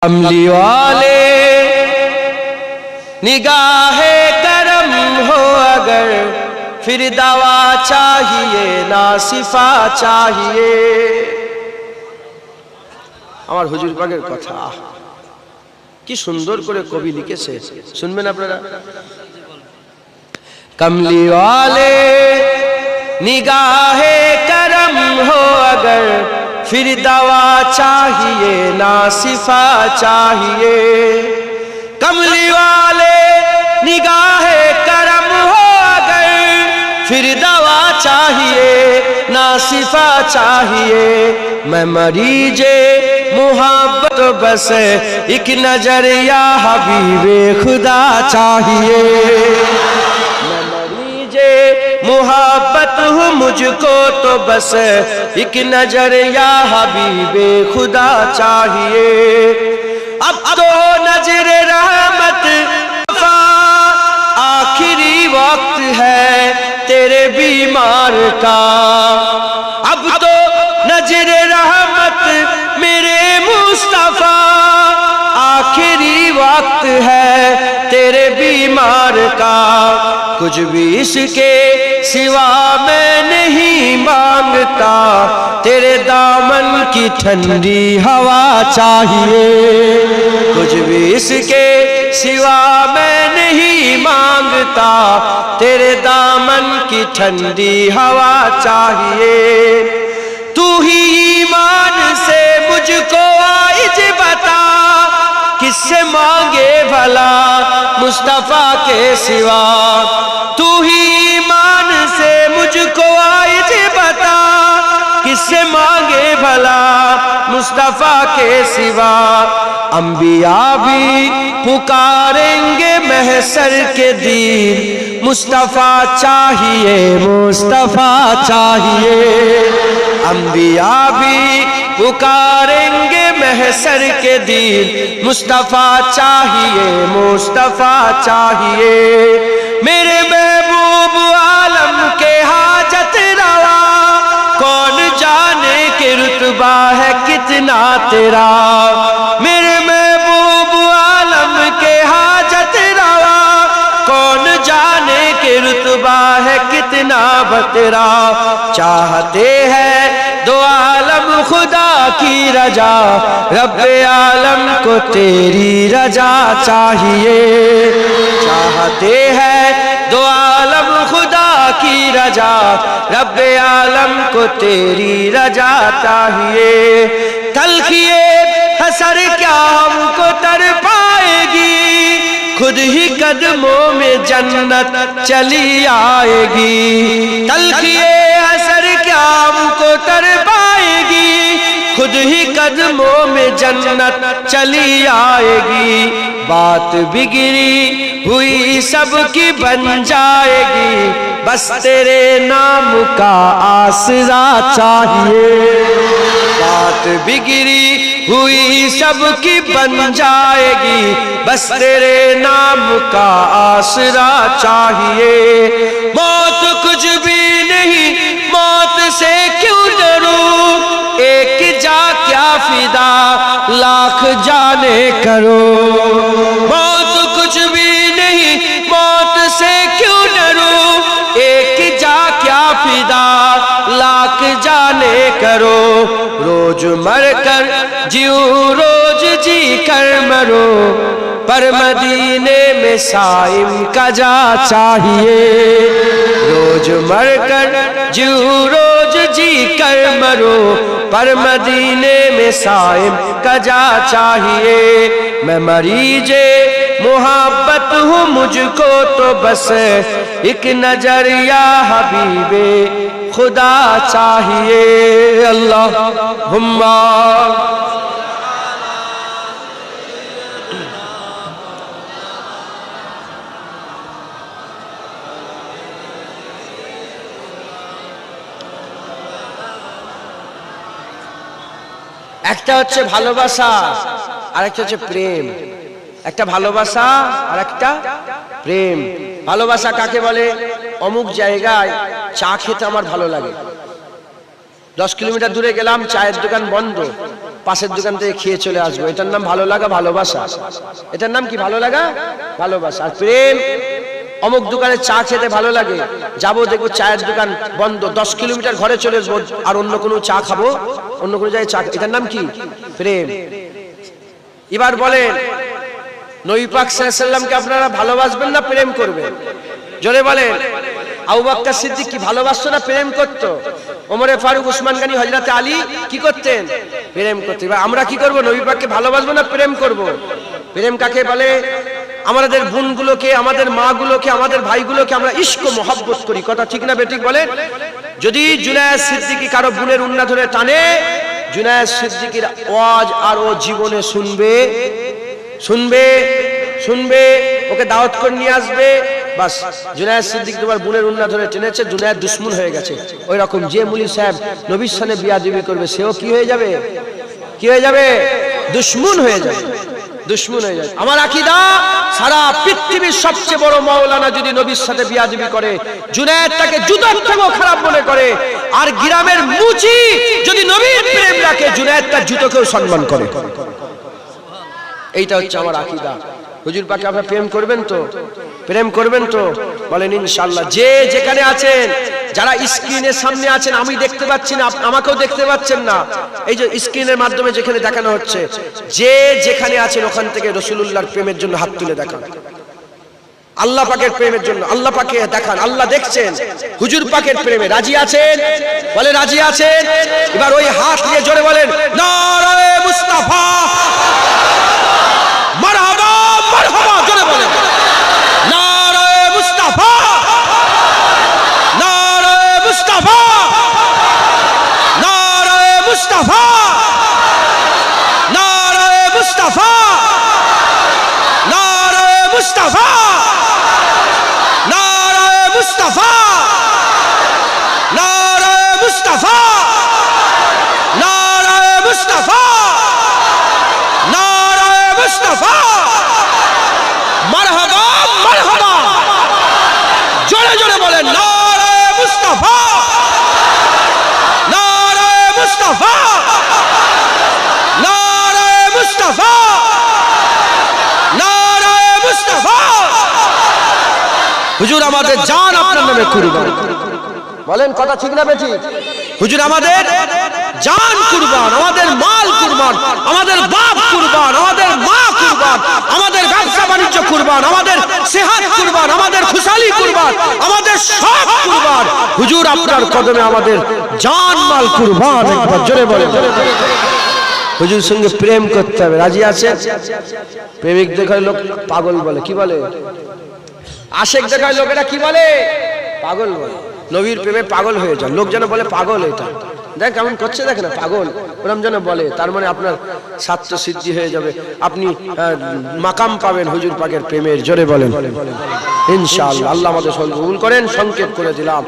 कमली वाले निगाहे करम हो अगर, फिर दवा चाहिए ना सिफा चाहिए। আমার হুজুর পাকের কথা কি সুন্দর করে কবি লিখেছে, শুনবেন আপনারা। कमली वाले निगाहे करम हो अगर, फिर दवा चाहिए ना सिफा चाहिए। कमली वाले निगाहे करम हो अगर, फिर दवा चाहिए ना सिफा चाहिए। मैं मरीजे मुहब्बत बस एक नजर या हबीबे खुदा चाहिए। मैं मरीजे मुहब्बत हूँ मुझको तो बस एक नजर या हबीबे खुदा चाहिए। अब तो नजर रहमत आखिरी वक्त है तेरे बीमार का। अब तो नजर रहमत मेरे मुस्तफा, आखिरी वक्त है तेरे बीमार का। कुछ भी इसके सिवा मैं नहीं मांगता, तेरे दामन की ठंडी हवा चाहिए। कुछ भी इसके सिवा मैं नहीं मांगता, तेरे दामन की ठंडी हवा चाहिए। तू ही ईमान से मुझको आइज बता, किससे मांगे भला मुस्तफा के सिवा। तू ही ईमान से मुझको आइज बता, किससे मांगे भला मुस्तफा के सिवा। अंबिया भी पुकारेंगे महशर के दिन, मुस्तफा चाहिए मुस्तफा चाहिए। अंबिया भी पुकारेंगे महशर के दिन, मुस्तफा चाहिए मुस्तफा चाहिए। मेरे महबूब आलम के हाजत रवा, कौन जाने के रुतबा है कितना तेरा। मेरे महबूब आलम के हाजत रवा, कौन जाने के रुतबा है कितना बतेरा। चाहते हैं दो आलम खुदा की रजा, रब्बे आलम को तेरी रजा चाहिए। चाहते हैं दो आलम खुदा की रजा, रब्बे आलम को तेरी रजा चाहिए। तलखिए हसर क्या हमको तर पाएगी, खुद ही कदमों में जन्नत चली आएगी। तलखिए हसर क्या हमको तर पाएगी, खुद ही कदमों में जन्नत चली आएगी। बात बिगड़ी हुई सबकी बन जाएगी, बस तेरे नाम का आसरा चाहिए। बात बिगड़ी हुई सबकी बन जाएगी, बस तेरे नाम का आसरा चाहिए। मौत कुछ भी नहीं, मौत से क्यों डरूं, एक जा क्या फिदा लाख जाने करो। मौत कुछ भी नहीं, मौत से क्यों डरूं, एक जा क्या फिदा लाख जाने करो। रोज मर कर जीऊं रोज जी कर मरो, पर मदीने में साइम का जा चाहिए। रोज मर कर जीऊं रोज जी कर मरो, पर मदीने में साइम का जा चाहिए। मैं मरीजे मुहब्बत हूँ मुझको तो बस एक नजर या हबीबे खुदा चाहिए। अल्लाहुम्मा একটা হচ্ছে ভালোবাসা আর একটা হচ্ছে প্রেম। একটা ভালোবাসা আর একটা প্রেম। ভালোবাসা কাকে বলে? অমুক জায়গায় চা খেতে আমার ভালো লাগে, 10 কিলোমিটার দূরে গেলাম, চায়ের দোকান বন্ধ, পাশের দোকান থেকে খেয়ে চলে আসবো, এটার নাম ভালো লাগা, ভালোবাসা। এটার নাম কি? ভালো লাগা, ভালোবাসা। আর প্রেম, অমুক দোকানে চা খেতে ভালো লাগে, যাবো দেখবো চায়ের দোকান বন্ধ, 10 কিলোমিটার ঘরে চলে আসবো, আর অন্য কোনো চা খাবো, অন্য কোনো জায়গায় চা, এটার নাম কি? প্রেম। এবার বলেন, নবী পাক সাল্লাল্লাহু আলাইহি সাল্লামকে আপনারা ভালোবাসবেন না প্রেম করবেন? জোরে বলেন। আবু বকর সিদ্দিক কি ভালোবাসতো না প্রেম করতো? ওমরে ফারুক, উসমান গনি, হযরত আলী কি করতেন? প্রেম করতেন। এবার আমরা কি করব? নবী পাককে ভালোবাসবো না প্রেম করব? প্রেম কাকে বলে? আমাদের বোনগুলোকে, আমাদের মাগুলোকে, আমাদের ভাইগুলোকে আমরা ইশক ও মহব্বত করি। কথা ঠিক না বেঠিক বলেন? যদি জুনায়েদ সিদ্দিকী কারো বোনের উন্না ধরে টানে, জুনায়েদ সিদ্দিকীর ওয়াজ আর ও জীবনে শুনবে, শুনবে, শুনবে, ওকে দাওয়াত করে নিয়ে আসবে, বাস জুনায়েদ সিদ্দিক তোমার বোনের উন্না ধরে টেনেছে, জুনায়েদ দুশমন হয়ে গেছে। ওই রকম যে মুলি সাহেব নবীর সামনে বিয়াদবি করবে, সেও কি হয়ে যাবে? কি হয়ে যাবে? দুশমন হয়ে যাবে, দুশমন হয়ে যাবে। আমার আকীদা, সারা পৃথিবীর সবচেয়ে বড় মাওলানা যদি নবীর সাথে বিয়াদবি করে, জুনায়েদ তাকে জুতার থেকেও খারাপ মনে করে, আর গ্রামের মুচি যদি নবীর প্রেম রাখে, জুনায়েদ তার জুতোকেও সম্মান করে। এইটা হচ্ছে আমার আকীদা। হুজুর পাকে আপনারা প্রেম করবেন তো? প্রেম করবেন তো? বলেন ইনশাআল্লাহ। যে যেখানে আছেন, যারা স্ক্রিনের সামনে আছেন, আমি দেখতে পাচ্ছি না, আমাকেও দেখতে পাচ্ছেন না, এই যে স্ক্রিনের মাধ্যমে যেখানে দেখানো হচ্ছে, যে যেখানে আছেন ওখান থেকে রাসূলুল্লাহর প্রেমের জন্য হাত তুলে দেখান। আল্লাহ পাকের প্রেমের জন্য আল্লাহ পাকে দেখান। আল্লাহ দেখছেন। হুজুর পাকের প্রেমে রাজি আছেন? বলে রাজি আছেন? এবার ওই হাত নিয়ে জোরে বলেন নারে মুস্তাফা, মারহাবা, মারহাবা, জোরে বলেন নারে মুস্তাফা, নারে মুস্তাফা, নারে মুস্তাফা, নারে মুস্তাফা, নারে মুস্তাফা, নারে মুস্তাফা, নারে মুস্তাফা, নারে মুস্তাফা, নারে মুস্তাফা, মারহাবা, মারহাবা, জোরে জোরে বলেন নারে মুস্তাফা, নারে মুস্তাফা, নারে মুস্তাফা, নারে মুস্তাফা। হুজুর আমাদের জান আপনার নামে কুরবান। বলেন কথা ঠিক না বেঠিক? হুজুর আমাদের জান কুরবান, আমাদের মাল কুরবান, আমাদের বাপ কুরবান, আমাদের মা কুরবান, আমাদের ব্যবসা বাণিজ্য কুরবান, আমাদের সেহাত কুরবান, আমাদের খুশালি কুরবান, আমাদের সব কুরবান। হুজুর আপনার কদমে আমাদের জান মাল কুরবান। একবার জোরে বলেন। হুজুর সঙ্গে প্রেম করতে হবে, রাজি আছে? প্রেমিক দেখায় লোক পাগল বলে, কি বলে? আশেক দেখায় লোকেরা কি বলে? পাগল বলে। নবীর প্রেমে পাগল হয়ে যায় লোক, যেন বলে পাগল। এটা দেখ কেমন করছে, দেখ না পাগল, ওরম যেন বলে। তার মানে আপনার স্বার্থ সিদ্ধি হয়ে যাবে, আপনি মাকাম পাবেন হুজুর পাকের প্রেমের। জোরে বলেন ইনশাআল্লাহ। আল্লাহ আমাদের কবুল করেন। সংক্ষেপ করে দিলাম।